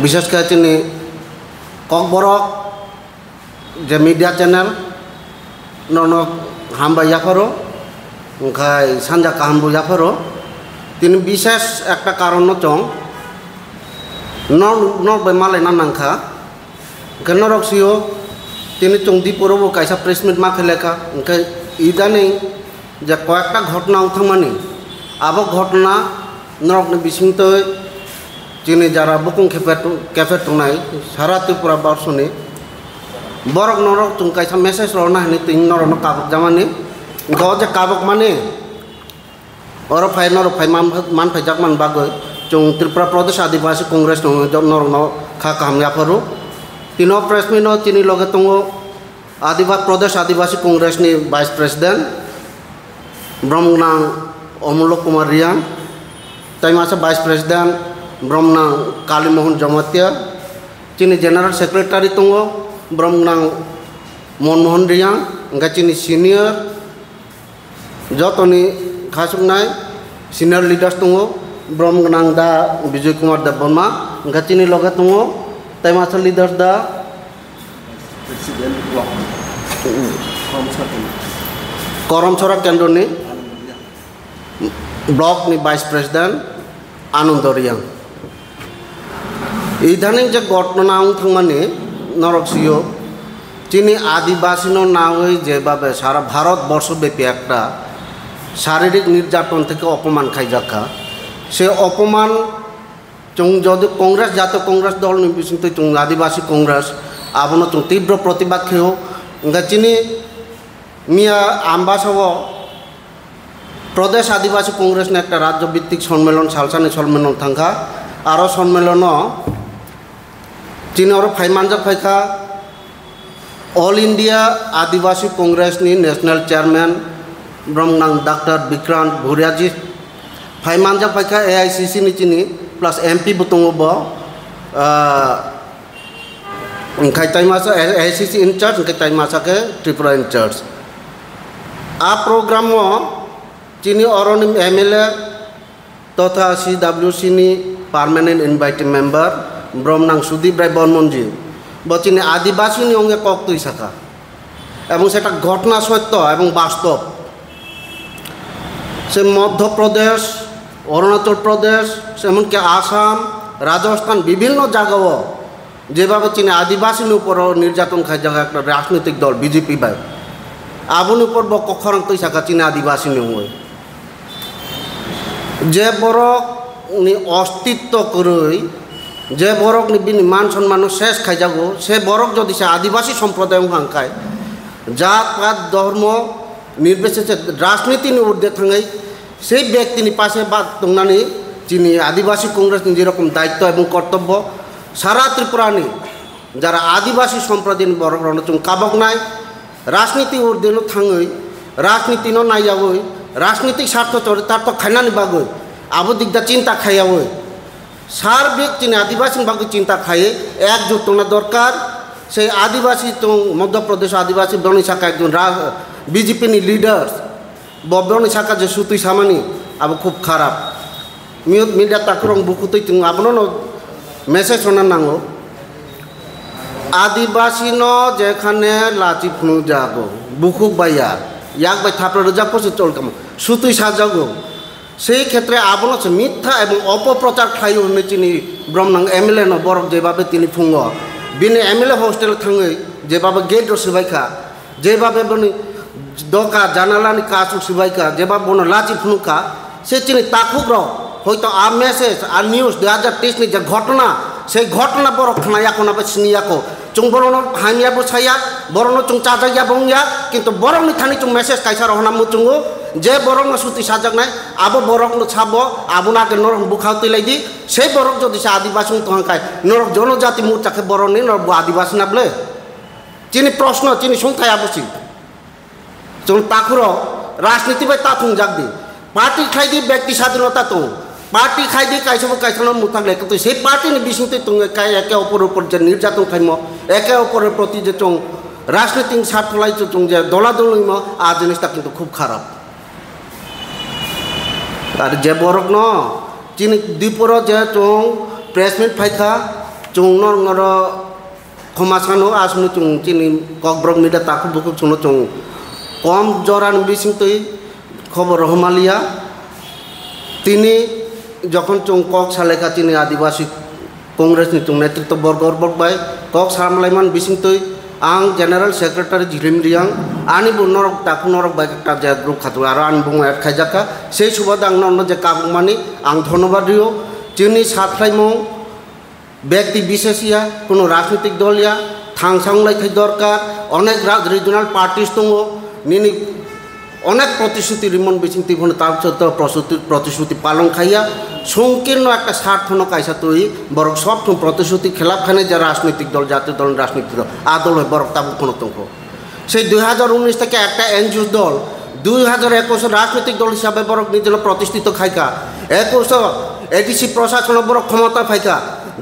বিশেষকৈ চিনি ককবরক যে মিডিয়া চ্যানেল ননক হামবা ইয়াফারো ওখাই সানজা কাহামবু ইয়াফারো তিনি বিশেষ একটা কারণ চং নর মালাই নানাংখা নরক সিও তিনি চং দিপুরবো কাইসা প্রেস মিট মাখে লেখা ওখাই ইদানিং যে কয়েকটা ঘটনা উঠামানি আবক ঘটনা নরকনি বিসিংত চিনি যারা বুকুং কেফে টুনাই সারা ত্রিপুরা বর্ষনি বরক নরক তুম কাইসা মেসেজ রনা হনি তিন নরক কাবক জামানি গাও যে কাবক মানে और फाइ नर फाइ मान फाइ जाकमान बागै जों त्रिपुरा प्रदेश आदिवासी कांग्रेस दङ जब नर खा कामयाफोरु तीनो प्रेस मिनो तिनि लगे दङ प्रदेश आदिवासी कांग्रेस नि वाइस प्रेसिडेंट ब्रह्मनां अमूलक कुमार रियां तैमासे वाइस प्रेसिडेंट ब्रह्मनां कालीमोहन जमतिया तिनि जनरल सेक्रेटारि दङ ब्रह्मनां मनमोहन रियां ओंगा तिनि सिनियर जतनि खासुकनाय सिनियर लीडर्स दङ ब्रह्मनां दा विजय कुमार देबबर्मा ओंगा तिनि लगे दङ तैमासे लीडर्स दा करमसरा केन्द्रनि ब्लॉक नि वाइस प्रेसिडेंट आनंद रियां इदानीं जे घटना थांमानि नरकसियो चिनि आदिवासी नावै जेभाबे सारा भारतवर्ष ब्यापी एकटा शारीरिक निर्যাতন থেকে অপমান খাইজাকা সে অপমান চং যদি কংগ্রেস জাতীয় কংগ্রেস দল নিবিসিত চং আদিবাসী কংগ্রেস আবনো চং তীব্র প্রতিবাদ খেও চিনি মিয়া আমবাসব প্রদেশ আদিবাসী কংগ্রেস একটা রাজ্য ভিত্তিক সম্মেলন সালসানি সম্মেলন থাকা আরো সম্মেলন চিনি আরো ফাইমানজা ফাইখা অল ইন্ডিয়া आदिवासी कांग्रेस नि नेशनल चेयरमैन ब्रह्मनां डॉक्टर विक्रांत भूरियाजी फाइमानजा फाइखा AICC नि चिनि प्लस MP बुतंगब ओंखाय ताइमासा AICC इंचार्ज ओंखाय ताइमासा के त्रिपुरा इंचार्ज आ प्रोग्राम चिनि अरनि MLA तथा CWC नि परमानेंट इनवाइटेड मेंबर ब्रह्मनां सुदीप राय बर्मनजी बचिनि आदिवासी नि अंगे কক তুই শাখা এবং সেটা ঘটনা সত্য এবং বাস্তব से मध्य प्रदेश अरुणाचल प्रदेश एमनकि आसाम राजस्थान विभिन्न जगह जेभाबे चिनि आदिवासी ऊपर निर्यातन खाई जगह एक राजनैतिक दल BJP बाय आबुनि ऊपर बकखरं तै साखा चिनि आदिवासी होय जे बरक नि अस्तित्व करई जे बरक नि बिनि मान सम्मान शेष खाई जागो से बरक जदि से आदिवासी सम्प्रदाय हांखाय जात पात धर्म निर्विशेषे राजनीति नि ऊर्ध्वे थांगै से व्यक्ति नि पासे बात दंनानै चिनि आदिवासी कांग्रेस नि जेरकम दायित्व एवं कर्तव्य सारा त्रिपुरा नि जारा आदिवासी सम्प्रदाय नि बरक रन जों काबकनाय राजनीति ऊर्ध्वे थांगै राजनीति न नायावै राजनीतिक स्वार्थ चरितार्थ खायनानि बागै आबो दिगदा चिंता खायावै सार्बिक चिनि आदिवासी बागै चिंता खाये एकजुट होना दरकार से आदिवासी तो मध्य प्रदेश आदिवासी बनी शाखा एक BJP नि लीडर्स बबनी शाखा जो सुतुई सामानी अब खूब खराब मीडिया ताकुरं बुकुतै तुम आपनो मेसेज होना नांगो आदिवासी न जेखाने लाची फुनु जागो बुकुक बाया याक बाय थाप्र रजाको से चलकम सुतुई साजागो সেই ক্ষেত্রে আপন মিথ্যা এবং অপপ্রচার খাই হনে চিনি ব্রহ্মনাং MLA ন বরক যেভাবে তিনি ফুঙ্গ বিনে MLA হোস্টেল থাঙ্গै যেভাবে গেট রসিবাইখা যেভাবে বনি দকা জানালানি কাজ সিবাইকা যেভাবে বন লাচি ফুনুকা সে চিনি তাকুগ্র হয়তো আ মেসেজ আর নিউজ 2023 নি যে ঘটনা সেই ঘটনা বরক থানায় এখন আবার সিনিয়াকো চুং বরণ হামিয়া বসাইয়া বরণ চুং চাজাইয়া বংয়া কিন্তু বরং নি থানি চুং মেসেজ কাইসা রহনা মুচুঙ্গো जे बरक सुति साजगनाय आबो बरक छाबो आबुनाके नरक बुखावती लाइदि से बरक जदि से आदिवासी तहकाय नरक जनजाति मोर्चाके बरकनि नरक आदिवासी नाबले चिनि प्रश्न चिनि संख्या आबसि जों ताकुर राजनीति बाय ताथुं जागदि पार्टी खाइदि व्यक्ति स्वाधीनता तो पार्टी खाइदि काइसबो काइसनो मुतागले तो से पार्टी नि बिसिंते तुं काय एके अपर ऊपर जे निर्यातन खाइमो एके अपर प्रति जे चों राजनीतिक स्वार्थ लाई चों जे दलादलिमो आ जिनिसटा किन्तु खूब खराब और जे बरक न चिनि दीपुर जे चों प्रेस मिट फाइखा chung nor ngoro khomasano asnu chung chini kokbrok mida taku buku chung chung kom joran bising tui খবর রহমালিয়া তিনি যখন চুং কক সালেকা তিনি আদিবাসী কংগ্রেসনি চুং নেতৃত্ব বর্গর বর্বাই কক সামলাইমান বিসিংতই आं जनरल सेक्रेटारि जिलिम रियां आनी बु नरक ताकु नरक बाय का जे ग्रुप खातु आरो आन बुं एड खायजाका সেই সুবাদ आं नन जे काबुमानि आं धन्यवाद दियो जोंनि साफ्लाइमु व्यक्ति विशेषिया कोनो राजनीतिक दलिया थांसांलायथाय दरकार अनेक रिजनाल पार्टीज दङ निनि अनेक प्रतिश्रुति रिमन बिचिंति भन तारचत प्रतिश्रुति पालन खाइया संकीर्ण एक स्वार्थन कायसा तई बरक सब प्रतिश्रुति खेलाफ खाने जा राजनीतिक दल जातीय दल राजनीतिक दल आदल बरक ताबु कोनो तंको से 2019 থেকে একটা এনজিও দল 2021 রাজনৈতিক দল হিসাবে বরক নিজের প্রতিষ্ঠিত খাইকা 21 এডিসি প্রশাসন বরক ক্ষমতা পাইকা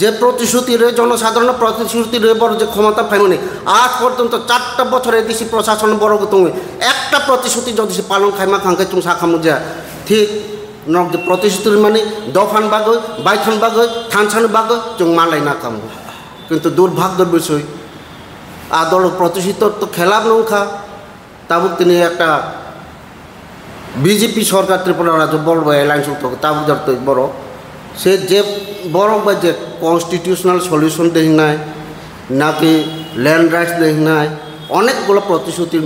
যে প্রতিশ্রুতিরে জনসাধারণ প্রতিশ্রুতিরে বড় যে ক্ষমতা পাইনি আজ পর্যন্ত 4টা বছর এডিসি প্রশাসন বড় তুমি একটা প্রতিশ্রুতি যদি পালন খাইমা খাঙ্কে তুমি শাখামু যা ঠিক নক যে প্রতিশ্রুতি মানে দফান বাগৈ বাইথান বাগৈ থানসান বাগৈ जों মালাই না কাম কিন্তু দুর্ভাগ্যের বিষয় আদল প্রতিষ্ঠিত তো খেলাপ নংখা তাবুক তিনি একটা বিজেপি সরকার ত্রিপুরা রাজ্য বড় এলায়েন্স তাবুক জড়ত বড় से जे बरक जे कन्स्टिट्यूशनल सल्यूशन देखना ना कि लैंड राइट्स देखना अनेकगुलो प्रतिश्रुति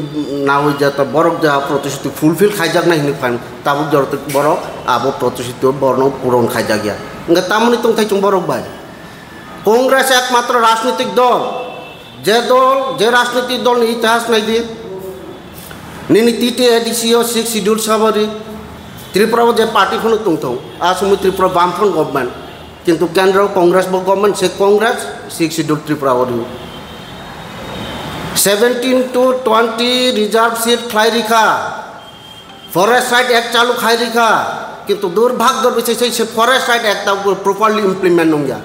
ना हो जाता बरक जा प्रतिश्रुति फुलफिल खाइजाक ना हिनी फाइन ताबुक जरत बरक आबो प्रतिश्रुति बरन पूरण खाइजाक गया इंगा तामनि तंथाय चुं बरक बाय कांग्रेस एकमात्र राजनीतिक दल जे राजनीतिक दल इतिहास नायदि निनि तीटी एडिसिओ 6 शिड्यूल साबरी त्रिपुरा जे पार्टी खन तुंथौ आसम त्रिपुरा बामफ्रंट गवर्नमेंट किंतु केंद्र कांग्रेस गवर्नमेंट से Congress 6 schedule Tripura 17 to 20 reserve seat खाई रिखा फरेस्ट साइट एक्ट चालू खाई रिखा किंतु दुर्भाग्य विषय से forest site act properly implement नंगिया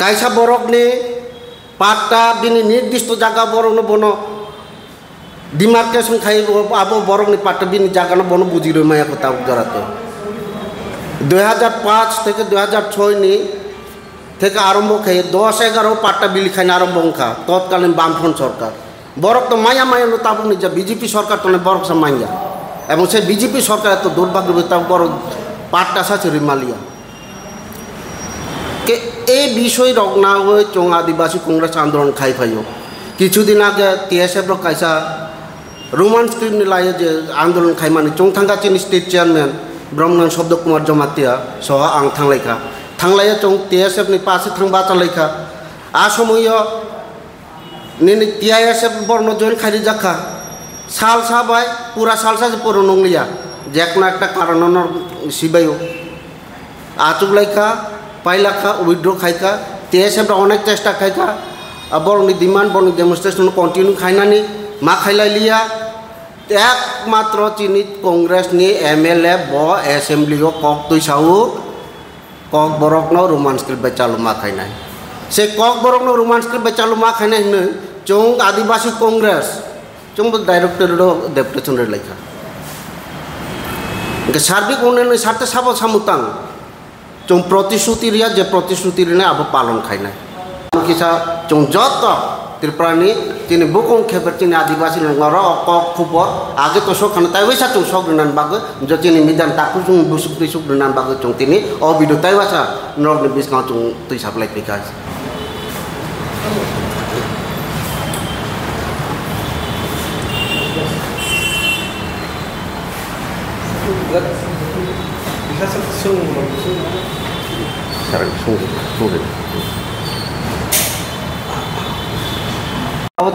कायसा बरक ने पाट्टा बिनि निर्दिष्ट जागा बरक न बनो डिमार्केशन खाई अब बरक नि पाट्टा बिनि जागा न बनो बुझि रो माया कथा जराते 2005 থেকে 2006 नि থেকে आरम्भ खाई 10-11 पाट्टा बिलि खाइन आरम्भ खा तत्कालीन बामफ्रंट सरकार बरक तो माया माया न ताबुक नि जा बीजेपी सरकार तो बरक से माया एवं से बीजेपी सरकार तो दुर्भाग्य ताबुक बरक पाट्टा साचे रिमालिया के ए विषय रगना हुए चों आदिवासी कांग्रेस आंदोलन खाई फाइयो किछुदिन आगे टीएसएफ रो कायसा रोमान स्क्रिप्ट नि लायो जे आंदोलन खाई माने चों थांगा चिन स्टेट चेयरमैन ब्रह्मनाथ शब्द कुमार जमातिया सह आं थांलायखा थांलाया चों टीएसएफ नि पासे थांबा चालायखा आ समय निनि टीआईएसएफ बर्न जॉइन खाई जाखा साल साबाय पूरा साल सा पुरो नंगलिया जेकना एकटा कारण सिबायो आचुगलायखा पाइलाखा उइड्रो खाइका टीएसएफ अनेक चेष्टा खाइका बरनि डिमांड बरनि डेमनस्ट्रेशन कन्टिन्यू खाइनानि मा खाइलायलिया एकमात्र चिनि कांग्रेस नि एमएलए ब एसेम्बली कक तुइसाउ कक बरकन रोमान स्क्रिप्ट चालू मा खाइनाय से कक बरकन रोमान स्क्रिप्ट चालू मा खाइनाय हनो जों आदिवासी कांग्रेस जों डाइरेक्टर डेपुटेशन रे लायखा के सार्बिक उन्नयन साथे साबो सामुतां जों प्रतिश्रुति रिया जे प्रतिश्रुति रिने अब पालन खाइनाय किसा जों जत त्रिपुरानि तिनि बुकं खेबर तिनि आदिवासी नगर कक खुपर आगे तो सखान ताइवैसा जों सग्रिनान बागो जो तिनि मिदान ताकु जों बुसुक्रि सुग्रिनान बागो जों तिनि अबिदो ताइवासा नरनि बिसगाव जों तुइसाबलाय फैखा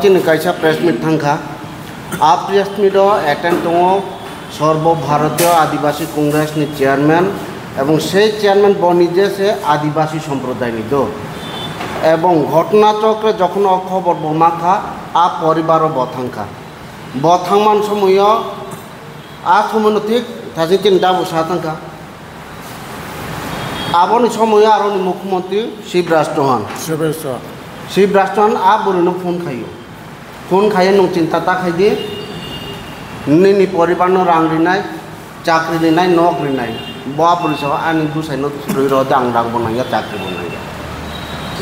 चिन कैसा प्रेस मीट थांखा आप प्रेस मीट एटेंड दङ सर्वभारतीय आदिवासी कांग्रेस नि चेयरमैन एवं से चेयरमैन बनिजे से आदिवासी सम्प्रदाय नि दो एवं घटनाचक्रे जखन खबर बमाखा आ परिवार बथांखा बथांमान समय आ समय ठीक थाजी तीन दाबो साथांखा आबोनि समय आरोनि मुख्यमंत्री शिवराज चौहान आ बुरनो फोन खाइए नं चिंता खाइदे निनि परिवार न रां रिनाय चाकरी रिनाय नक रिनाय बा पुलिस आनी बुसाय न सुरै र दांग दांग बनाया चाकरी बनाया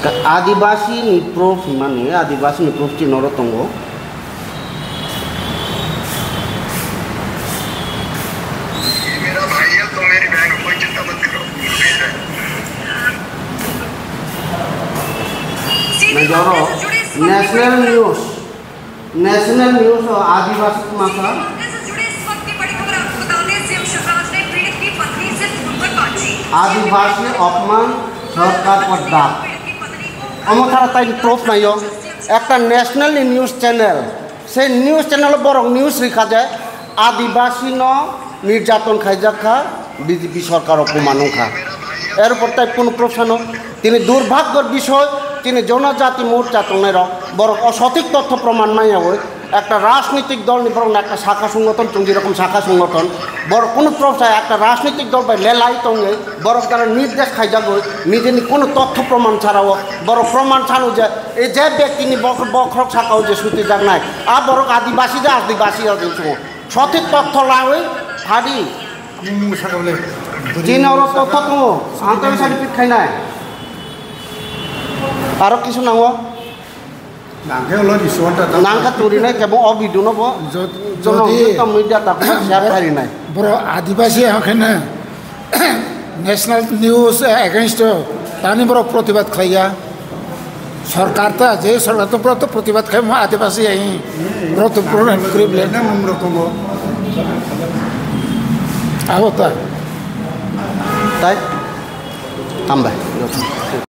आदिवासी नि प्रूफ माने आदिवासी नि प्रूफ ची नरो तंगो मेरा भाई है तो मेरी बहन को कोई चिंता मत करो मैं जानो नेशनल न्यूज़ और आदिवासी मासा आदिवासी अपमान सरकार पर दाग अमथारा ताई प्रूफ नहीं हो एक नेशनल न्यूज़ चैनल से न्यूज़ चैनल बरং न्यूज़ लिखा जाए आदिवासी न निर्यातन खाइजाखा बीजेपी सरकार अपमानों खा एर पर ताई पुनः प्रूफ सानो তিনি দুর্ভাগ্যের বিষয় তিনি জনজাতি মোর্চা তংনের বরং অসঠিক তথ্য প্রমাণ নাই হয়ে একটা রাজনৈতিক দল বরং একটা শাখা সংগঠন তুমি যেরকম শাখা সংগঠন বড় কোনো প্রফায় একটা রাজনৈতিক দল বা লেলাই তঙ্গে বরং তারা নির্দেশ খাই যাব নিজে কোনো তথ্য প্রমাণ ছাড়াও বড় প্রমাণ ছাড়াও যে এই যে ব্যক্তি বখরক শাখাও যে সুতি যাক নাই আর বরং আদিবাসী সঠিক তথ্য লাগে হারি চীনের তথ্য তো আন্তর্জাতিক সার্টিফিকেট খাই নাই আরো কিছু নাও নাংকা তুরি নাই কেবল অবিদু নব যদি মিডিয়া তাকে শেয়ার করি নাই বড় আদিবাসী এখানে ন্যাশনাল নিউজ এগেইনস্ট তানি বড় প্রতিবাদ খাইয়া সরকার তা যে সরকার তো বড় প্রতিবাদ খাই আদিবাসী এই বড় তো প্রবলেম করিবলে না নম্র কম আহতা তাই থামবে